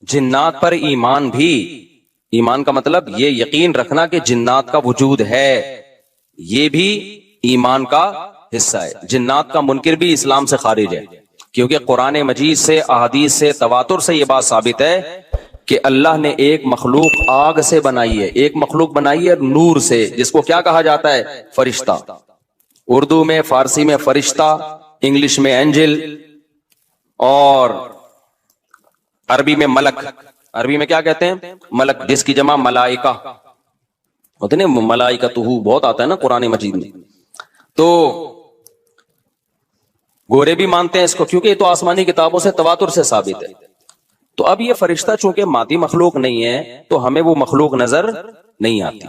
जिन्नात पर ईमान भी, ईमान का मतलब ये यकीन रखना कि जिन्नात का वजूद है, ये भी ईमान का हिस्सा है। जिन्नात का मुनकिर भी इस्लाम से खारिज है, क्योंकि कुरान मजीद से, अहादीस से, तवातुर से ये बात साबित है कि अल्लाह ने एक मखलूक आग से बनाई है, एक मखलूक बनाई है नूर से, जिसको क्या कहा जाता है? फरिश्ता। उर्दू में, फारसी में फरिश्ता, इंग्लिश में एंजल, और अरबी में मलक। अरबी में क्या कहते हैं? मलक, जिसकी जमा मलाइका होते ना, मलाइका तुहू बहुत आता है ना कुरान मजीद में। तो गोरे भी मानते हैं इसको, क्योंकि ये तो आसमानी किताबों से, तवातुर से साबित है। तो अब ये फरिश्ता चूंकि मादी मखलूक नहीं है, तो हमें वो मखलूक नजर नहीं आती।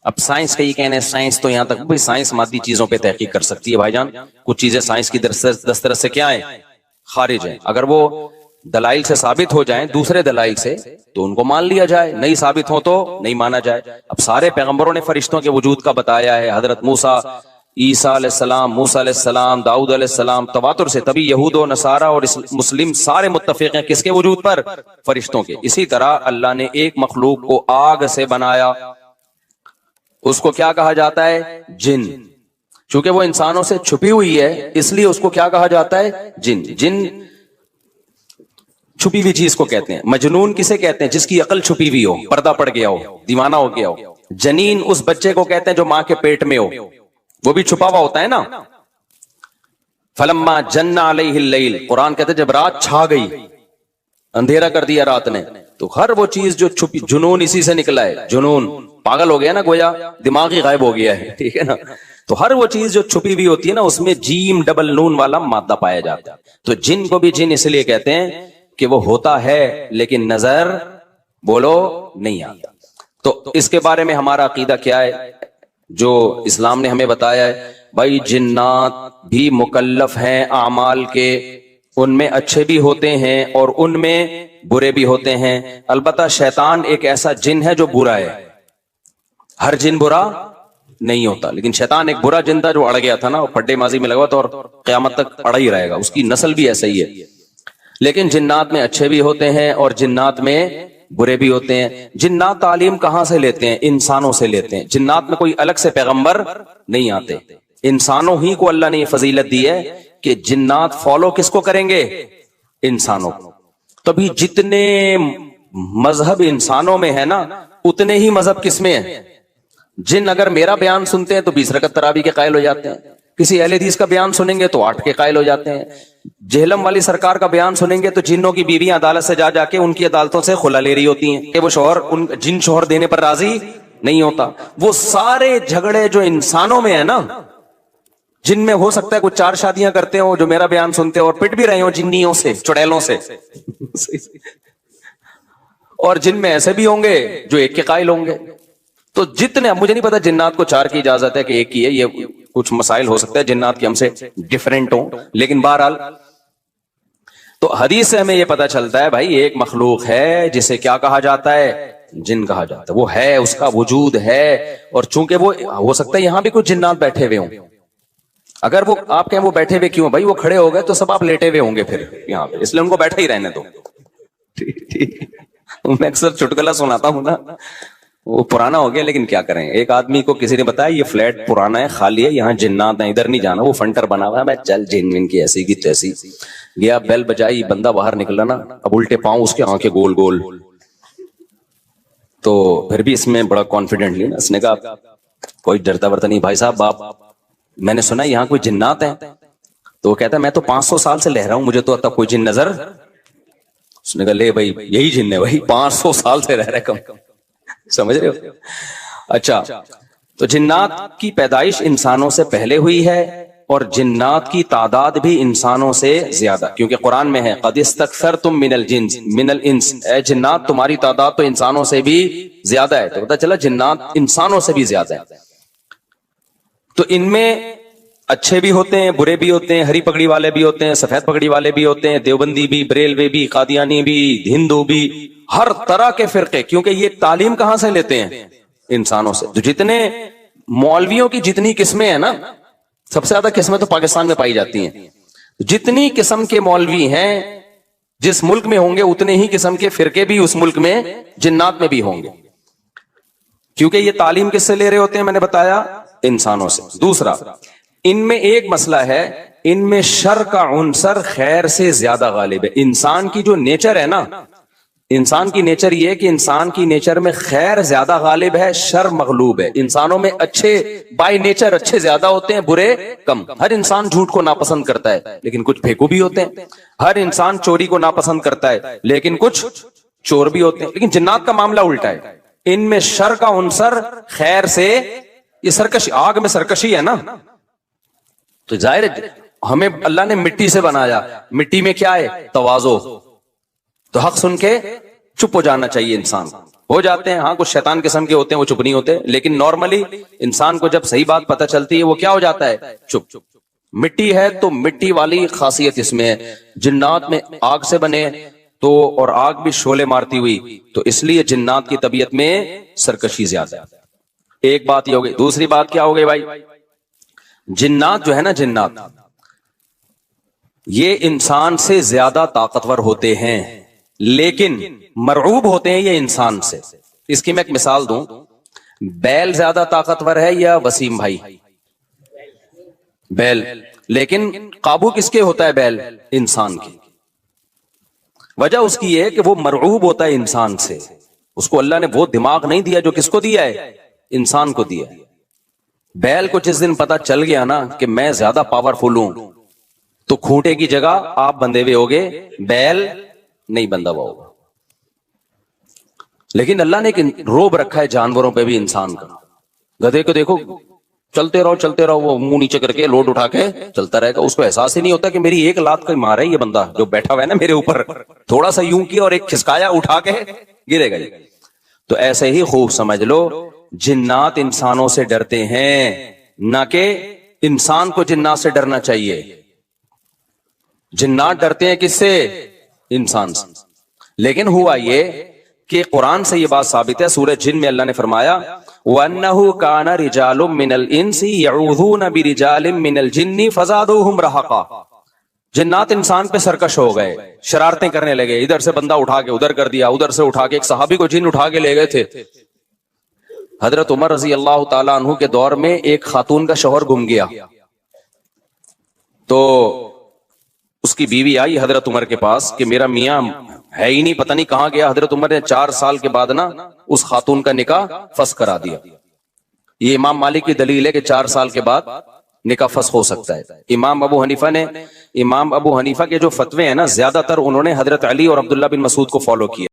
अब साइंस का ये कहना है, साइंस तो यहां तक भाई, साइंस मादी चीजों पे तहकीक कर सकती है भाईजान। कुछ चीजें साइंस की दस्तरस से क्या है? खारिज है। अगर वो दलाइल से साबित हो जाएं, दूसरे दलाइल से, तो उनको मान लिया जाए, नहीं साबित हो तो नहीं माना जाए। अब सारे पैगंबरों ने फरिश्तों के वजूद का बताया है। हजरत मूसा, ईसा अलैहिस्सलाम, मूसा अलैहिस्सलाम, दाऊद अलैहिस्सलाम, तवातुर से। तभी यहूद और नसारा और मुस्लिम सारे मुत्तफिक हैं किसके वजूद पर? फरिश्तों के। इसी तरह अल्लाह ने एक मखलूक को आग से बनाया, उसको क्या कहा जाता है? जिन। चूंकि वो इंसानों से छुपी हुई है, इसलिए उसको क्या कहा जाता है? जिन। जिन छुपी हुई चीज को कहते हैं। मजनून किसे कहते हैं? जिसकी अकल छुपी हुई हो, पर्दा पड़ गया हो, दीवाना हो गया हो। जनीन उस बच्चे को कहते हैं जो मां के पेट में हो, वो भी छुपा हुआ होता है ना। फलम्मा जन्ना अलैहिल लैल, कुरान कहते हैं जब रात छा गई, अंधेरा कर दिया रात ने, तो हर वो चीज जो छुपी, जुनून इसी से निकला है। जुनून, पागल हो गया ना, गोया दिमाग ही गायब हो गया है, ठीक है ना। तो हर वो चीज जो छुपी हुई होती है ना, उसमें जीम डबल नून वाला मादा पाया जाता है। तो जिन को भी जिन इसलिए कहते हैं कि वो होता है लेकिन नजर, बोलो, नहीं आता। तो इसके बारे में हमारा अकीदा क्या है, जो इस्लाम ने हमें बताया है? भाई जिन्नात भी मुकल्लफ हैं आमाल के, उनमें अच्छे भी होते हैं और उनमें बुरे भी होते हैं। अलबत्ता शैतान एक ऐसा जिन है जो बुरा है। हर जिन बुरा नहीं होता, लेकिन शैतान एक बुरा जिन था जो अड़ गया था ना, फड्डे माजी में लगा था और क़यामत तक अड़ा ही रहेगा। उसकी नस्ल भी ऐसा ही है। लेकिन जिन्नात में अच्छे भी होते हैं और जिन्नात में बुरे भी होते हैं। जिन्नात तालीम कहां से लेते हैं? इंसानों से लेते हैं। जिन्नात में कोई अलग से पैगंबर नहीं आते, इंसानों ही को अल्लाह ने ये फजीलत दी है कि जिन्नात फॉलो किसको करेंगे? इंसानों को। तभी जितने मजहब इंसानों में है ना, उतने ही मजहब किसमें है? जिन अगर मेरा बयान सुनते हैं तो 20 रकत तरावी के कायल हो जाते हैं। किसी अहले हदीस का बयान सुनेंगे तो 8 के कायल हो जाते हैं। जेहलम वाली सरकार का बयान सुनेंगे तो जिन्नों की बीवियां अदालत से जा जाके उनकी अदालतों से खुला ले रही होती हैं कि वो शोहर, उन जिन शोहर देने पर राजी नहीं होता। वो सारे झगड़े जो इंसानों में है ना, जिनमें हो सकता है कुछ 4 शादियां करते हो जो मेरा बयान सुनते हो और पिट भी रहे हो जिन्नियों से, चुड़ैलों से और जिनमें ऐसे भी होंगे जो 1 के कायल होंगे। तो जितने, अब मुझे नहीं पता जिन्नात को 4 की इजाजत है कि 1 की है, ये कुछ मसाइल हो सकता है जिन्नात की हमसे डिफरेंट हो, लेकिन बहरहाल तो हदीस से हमें यह पता चलता है भाई एक मखलूक है जिसे क्या कहा जाता है? जिन कहा जाता है। वो है, उसका वजूद है। और चूंकि वो हो सकता है यहां भी कुछ जिन्नात बैठे हुए हों। अगर वो आप कहें वो बैठे हुए क्यों भाई, वो खड़े हो गए तो सब आप लेटे हुए होंगे फिर यहां पे, इसलिए उनको बैठे ही रहने दो। ठीक, मैं अक्सर चुटकुला सुनाता हूं ना, वो पुराना हो गया लेकिन क्या करें। एक आदमी को किसी ने बताया ये फ्लैट पुराना है, खाली है, यहाँ जिन्नात है, इधर नहीं जाना, वो फंटर बना हुआ है। मैं चल जिन विन की ऐसी की तैसी गया, बेल बजाई, बंदा बाहर निकला ना, अब उल्टे पांव उसके आंखें गोल गोल। तो फिर भी इसमें बड़ा कॉन्फिडेंट नहीं ना, उसने कहा कोई डरता वरता नहीं भाई साहब, आप मैंने सुना यहाँ कोई जिन्नात है। तो वो कहता है मैं तो 500 साल से रह रहा हूं, मुझे तो अब तक कोई जिन नजर। उसने कहा ले भाई यही जिन है भाई, 500 साल से रह रहे कम, समझ रहे हो? अच्छा, तो जिन्नात की पैदाइश इंसानों से पहले हुई है और जिन्नात की तादाद भी इंसानों से ज्यादा, क्योंकि कुरान में है क़द इस्तक्सरतुम मिनल इंस, ए जिन्नात तुम्हारी तादाद तो इंसानों से भी ज्यादा है। तो पता चला जिन्नात इंसानों से भी ज्यादा है। तो इनमें अच्छे भी होते हैं, बुरे भी होते हैं, हरी पगड़ी वाले भी होते हैं, सफेद पगड़ी वाले भी होते हैं, देवबंदी भी, बरेलवी भी, कादियानी भी, हिंदू भी, हर तरह के फिरके। क्योंकि ये तालीम कहां से लेते हैं? इंसानों से। तो जितने मौलवियों की जितनी किस्में हैं ना, सबसे ज्यादा किस्में तो पाकिस्तान में पाई जाती हैं। जितनी किस्म के मौलवी हैं जिस मुल्क में होंगे उतने ही किस्म के फिरके भी उस मुल्क में जिन्नात में भी होंगे, क्योंकि ये तालीम किससे ले रहे होते हैं, मैंने बताया इंसानों से। दूसरा, इनमें एक मसला है, इनमें शर का उनसर खैर से ज्यादा गालिब है। इंसान की जो नेचर है ना, इंसान की नेचर ये है कि इंसान की नेचर में खैर ज्यादा गालिब है, शर मगलूब है। इंसानों में अच्छे बाय नेचर अच्छे ज्यादा होते हैं, बुरे कम। हर इंसान झूठ को नापसंद करता है, लेकिन कुछ फेंकू भी होते हैं। हर इंसान चोरी को नापसंद करता है, लेकिन कुछ चोर भी होते हैं। लेकिन जिन्नात का मामला उल्टा है, इनमें शर का उनसर खैर से, ये सरकशी, आग में सरकशी है ना, तो जाहिर है हमें अल्लाह ने मिट्टी से बनाया, मिट्टी में क्या है, तवाज़ो। तो हक सुन के चुप हो जाना चाहिए इंसान। हो जाते हैं, हाँ, कुछ शैतान किस्म के होते हैं, वो चुप नहीं होते, लेकिन नॉर्मली इंसान को जब सही बात पता चलती है वो क्या हो जाता है, चुप। मिट्टी है तो मिट्टी वाली खासियत इसमें है। जिन्नात में आग से बने तो, और आग भी शोले मारती हुई, तो इसलिए जिन्नात की तबीयत में सरकशी ज्यादा है। एक बात ये हो गई। दूसरी बात क्या हो गई भाई, जिन्नात जो है ना, जिन्नात ये इंसान से ज्यादा ताकतवर होते हैं, लेकिन मरऊब होते हैं ये इंसान से। इसकी मैं एक मिसाल दूं, बैल ज्यादा ताकतवर है या वसीम भाई? बैल। लेकिन काबू किसके होता है बैल? इंसान की। वजह उसकी है कि वो मरऊब होता है इंसान से। उसको अल्लाह ने वो दिमाग नहीं दिया जो किसको दिया है, इंसान को दिया है। बैल को जिस दिन पता चल गया ना कि मैं ज्यादा पावरफुल हूं, तो खूंटे की जगह आप बंधे हुए होगे, बैल नहीं बंधा हुआ होगा। लेकिन अल्लाह ने एक रोब रखा है जानवरों पे भी इंसान का। गधे को देखो, चलते रहो, वो मुंह नीचे करके लोड उठा के चलता रहेगा। उसको एहसास ही नहीं होता कि मेरी एक लात कोई मारा है ये बंदा जो बैठा हुआ है ना मेरे ऊपर, थोड़ा सा यूं किया और एक खिसकाया, उठा के गिरेगा। तो ऐसे ही खूब समझ लो, जिन्नात इंसानों से डरते हैं, ना कि इंसान को जिन्नात से डरना चाहिए। जिन्नात डरते हैं किससे? इंसान से। लेकिन हुआ ये कि कुरान से ये बात साबित है, सूरह जिन में अल्लाह ने फरमाया, वन्नहु काना रिजालुम मिनल इंसी यऊज़ूना बिरिजालिम मिनल जिन्नी फज़ादूहुम रहक़ा। जिन्नात इंसान पे सरकश हो गए, शरारतें करने लगे। इधर से बंदा उठा के उधर कर दिया, उधर से उठा के, एक सहाबी को जिन उठा के ले गए थे। हजरत उमर रजी अल्लाह ताला अन्हु के दौर में एक खातून का शौहर गुम गया, तो उसकी बीवी आई हजरत उमर के पास कि मेरा मियां है ही नहीं, पता नहीं कहां गया। हजरत उमर ने 4 साल के बाद ना उस खातून का निकाह फस करा दिया। ये इमाम मालिक की दलील है कि 4 साल के बाद निकाह फस हो सकता है। इमाम अबू हनीफा के जो फतवे हैं ना, ज्यादातर उन्होंने हजरत अली और अब्दुल्ला बिन मसूद को फॉलो किया।